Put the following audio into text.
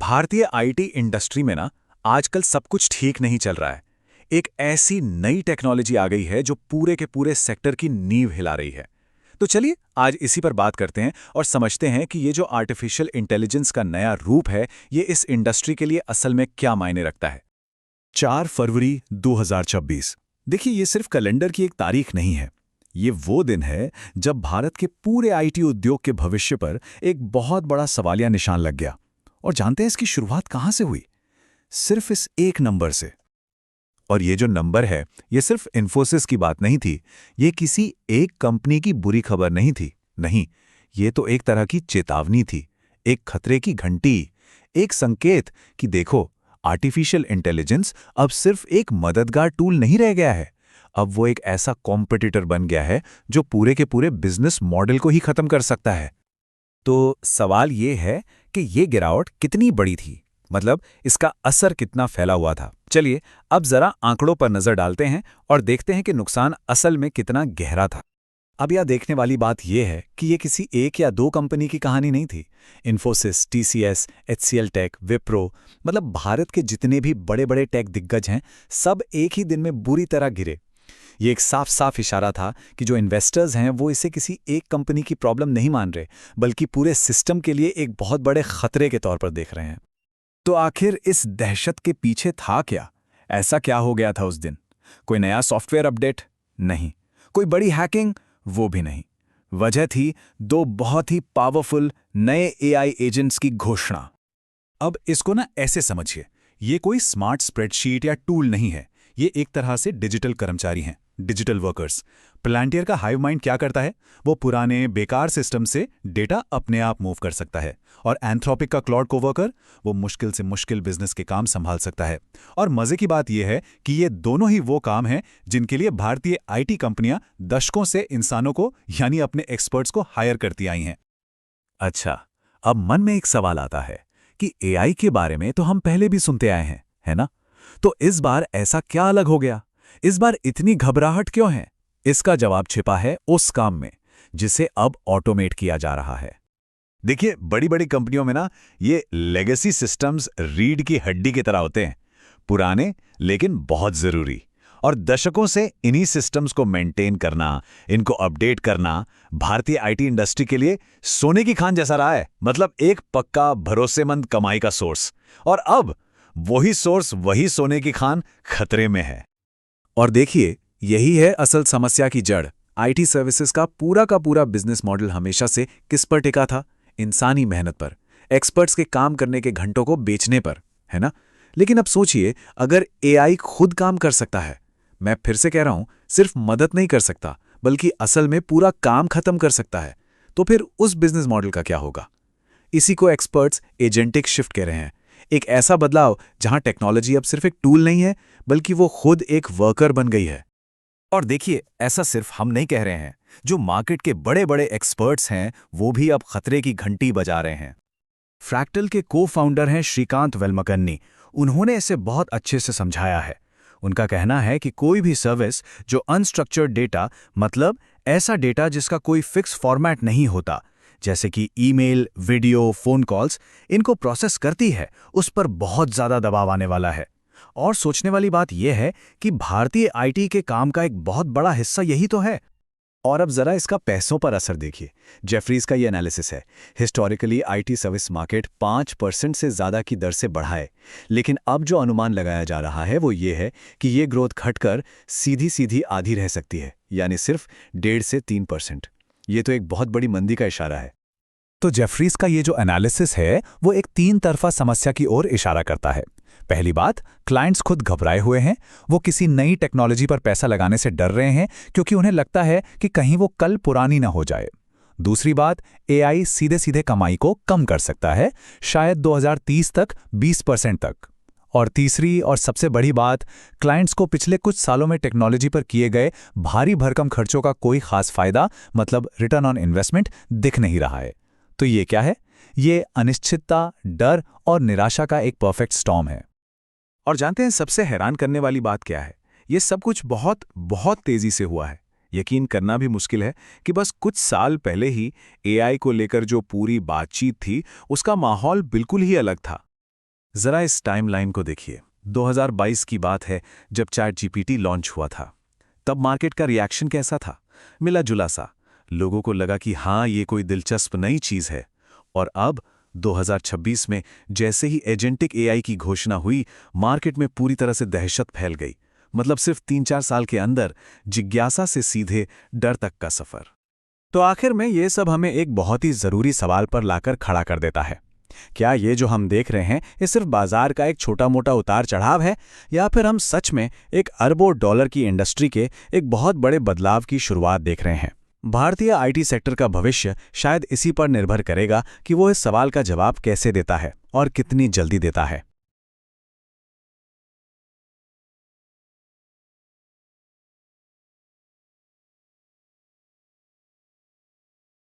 भारतीय IT industry में ना आजकल सब कुछ ठीक नहीं चल रहा है। एक ऐसी नई टेक्नोलॉजी आ गई है जो पूरे के पूरे सेक्टर की नींव हिला रही है। तो चलिए आज इसी पर बात करते हैं और समझते हैं कि ये जो आर्टिफिशियल इंटेलिजेंस का नया रूप है, ये इस इंडस्ट्री के लिए असल में क्या मायने रखता है। 4 फरवरी 2026। देखिए, ये सिर्फ कैलेंडर की एक तारीख नहीं है। ये वो दिन है जब भारत के पूरे आईटी उद्योग के भविष्य पर एक बहुत बड़ा सवालिया निशान लग गया। और जानते हैं इसकी शुरुआत कहां से हुई? सिर्फ इस एक नंबर से। और ये जो नंबर है, ये सिर्फ इन्फोसिस की बात नहीं थी। ये किसी एक कंपनी की बुरी खबर नहीं थी। नहीं, ये तो एक तरह की चेतावनी थी, एक खतरे की घंटी, एक संकेत कि देखो, आर्टिफिशियल इंटेलिजेंस अब सिर्फ एक मददगार टूल नहीं रह गया है। अब वो एक ऐसा कॉम्पिटिटर बन गया है जो पूरे के पूरे बिजनेस मॉडल को ही खत्म कर सकता है। तो सवाल ये है कि ये गिरावट कितनी बड़ी थी, मतलब इसका असर कितना फैला हुआ था। चलिए अब जरा आंकड़ों पर नजर डालते हैं और देखते हैं कि नुकसान असल में कितना गहरा था। अब यह देखने वाली बात यह है कि ये किसी एक या दो कंपनी की कहानी नहीं थी। Infosys, TCS, HCL tech, Wipro, मतलब भारत के जितने भी बड़े बड़े टेक दिग्गज हैं, सब एक ही दिन में बुरी तरह गिरे। ये एक साफ साफ इशारा था कि जो इन्वेस्टर्स हैं वो इसे किसी एक कंपनी की प्रॉब्लम नहीं मान रहे, बल्कि पूरे सिस्टम के लिए एक बहुत बड़े खतरे के तौर पर देख रहे हैं। तो आखिर इस दहशत के पीछे था क्या? ऐसा क्या हो गया था उस दिन? कोई नया सॉफ्टवेयर अपडेट? नहीं। कोई बड़ी हैकिंग? वो भी नहीं। वजह थी दो बहुत ही पावरफुल नए एआई एजेंट्स की घोषणा। अब इसको ना ऐसे समझिए, ये कोई स्मार्ट स्प्रेडशीट या टूल नहीं है। ये एक तरह से डिजिटल कर्मचारी हैं, डिजिटल वर्कर्स। प्लांटियर का हाइव माइंड क्या करता है? वो पुराने बेकार सिस्टम से डेटा अपने आप मूव कर सकता है। और एंथ्रोपिक का क्लाउड कोवर्कर, वो मुश्किल से मुश्किल बिजनेस के काम संभाल सकता है। और मजे की बात यह है कि ये दोनों ही वो काम हैं जिनके लिए भारतीय आईटी कंपनियां दशकों से इंसानों को, यानी अपने एक्सपर्ट्स को हायर करती आई हैं। अच्छा, अब मन में एक सवाल आता है कि एआई के बारे में तो हम पहले भी सुनते आए हैं, है ना? तो इस बार ऐसा क्या अलग हो गया? इस बार इतनी घबराहट क्यों है? इसका जवाब छिपा है उस काम में जिसे अब ऑटोमेट किया जा रहा है। देखिए, बड़ी बड़ी कंपनियों में ना ये लेगेसी सिस्टम्स रीढ़ की हड्डी की तरह होते हैं, पुराने लेकिन बहुत जरूरी। और दशकों से इन्हीं सिस्टम्स को मेंटेन करना, इनको अपडेट करना भारतीय आईटी इंडस्ट्री के लिए सोने की खान जैसा रहा है। मतलब एक पक्का भरोसेमंद कमाई का सोर्स। और अब वही सोर्स, वही सोने की खान खतरे में है। और देखिए, यही है असल समस्या की जड़। आईटी सर्विसेज का पूरा बिजनेस मॉडल हमेशा से किस पर टिका था? इंसानी मेहनत पर, एक्सपर्ट्स के काम करने के घंटों को बेचने पर, है ना? लेकिन अब सोचिए, अगर एआई खुद काम कर सकता है, मैं फिर से कह रहा हूं, सिर्फ मदद नहीं कर सकता बल्कि असल में पूरा काम खत्म कर सकता है, तो फिर उस बिजनेस मॉडल का क्या होगा? इसी को एक्सपर्ट्स एजेंटिक शिफ्ट कह रहे हैं। एक ऐसा बदलाव जहां टेक्नोलॉजी अब सिर्फ एक टूल नहीं है, बल्कि वो खुद एक वर्कर बन गई है। और देखिए, ऐसा सिर्फ हम नहीं कह रहे हैं। जो मार्केट के बड़े बड़े एक्सपर्ट्स हैं, वो भी अब खतरे की घंटी बजा रहे हैं। फ्रैक्टल के को फाउंडर हैं श्रीकांत वेलमकन्नी। उन्होंने इसे बहुत अच्छे से समझाया है। उनका कहना है कि कोई भी सर्विस जो अनस्ट्रक्चर्ड डेटा, मतलब ऐसा डेटा जिसका कोई फिक्स फॉर्मेट नहीं होता, जैसे कि ईमेल, वीडियो, फोन कॉल्स, इनको प्रोसेस करती है, उस पर बहुत ज्यादा दबाव आने वाला है। और सोचने वाली बात यह है कि भारतीय आईटी के काम का एक बहुत बड़ा हिस्सा यही तो है। और अब जरा इसका पैसों पर असर देखिए। जेफरीज का ये एनालिसिस है, हिस्टोरिकली आईटी सर्विस मार्केट 5% से ज्यादा की दर से बढ़ा है। लेकिन अब जो अनुमान लगाया जा रहा है वो ये है कि ये ग्रोथ घटकर सीधी सीधी आधी रह सकती है, यानी सिर्फ 1.5 से 3%। ये तो एक बहुत बड़ी मंदी का इशारा है। तो जेफरीज का ये जो एनालिसिस है वो एक 3 तरफा समस्या की ओर इशारा करता है। पहली बात, क्लाइंट्स खुद घबराए हुए हैं। वो किसी नई टेक्नोलॉजी पर पैसा लगाने से डर रहे हैं क्योंकि उन्हें लगता है कि कहीं वो कल पुरानी ना हो जाए। दूसरी बात, एआई सीधे सीधे कमाई को कम कर सकता है, शायद 2030 तक 20% तक। और तीसरी और सबसे बड़ी बात, क्लाइंट्स को पिछले कुछ सालों में टेक्नोलॉजी पर किए गए भारी भरकम खर्चों का कोई खास फायदा, मतलब रिटर्न ऑन इन्वेस्टमेंट, दिख नहीं रहा है। तो ये क्या है? ये अनिश्चितता, डर और निराशा का एक परफेक्ट स्टॉर्म है। और जानते हैं सबसे हैरान करने वाली बात क्या है? ये सब कुछ बहुत बहुत तेजी से हुआ है। यकीन करना भी मुश्किल है कि बस कुछ साल पहले ही एआई को लेकर जो पूरी बातचीत थी, उसका माहौल बिल्कुल ही अलग था। जरा इस टाइमलाइन को देखिए। 2022 की बात है जब चैट जीपीटी लॉन्च हुआ था। तब मार्केट का रिएक्शन कैसा था? मिला जुला सा। लोगों को लगा कि हाँ, ये कोई दिलचस्प नई चीज है। और अब 2026 में जैसे ही एजेंटिक एआई की घोषणा हुई, मार्केट में पूरी तरह से दहशत फैल गई। मतलब सिर्फ 3-4 साल के अंदर जिज्ञासा से सीधे डर तक का सफर। तो आखिर में ये सब हमें एक बहुत ही ज़रूरी सवाल पर लाकर खड़ा कर देता है। क्या ये जो हम देख रहे हैं ये सिर्फ बाजार का एक छोटा मोटा उतार चढ़ाव है, या फिर हम सच में एक अरबों डॉलर की इंडस्ट्री के एक बहुत बड़े बदलाव की शुरुआत देख रहे हैं? भारतीय आईटी सेक्टर का भविष्य शायद इसी पर निर्भर करेगा कि वो इस सवाल का जवाब कैसे देता है और कितनी जल्दी देता है।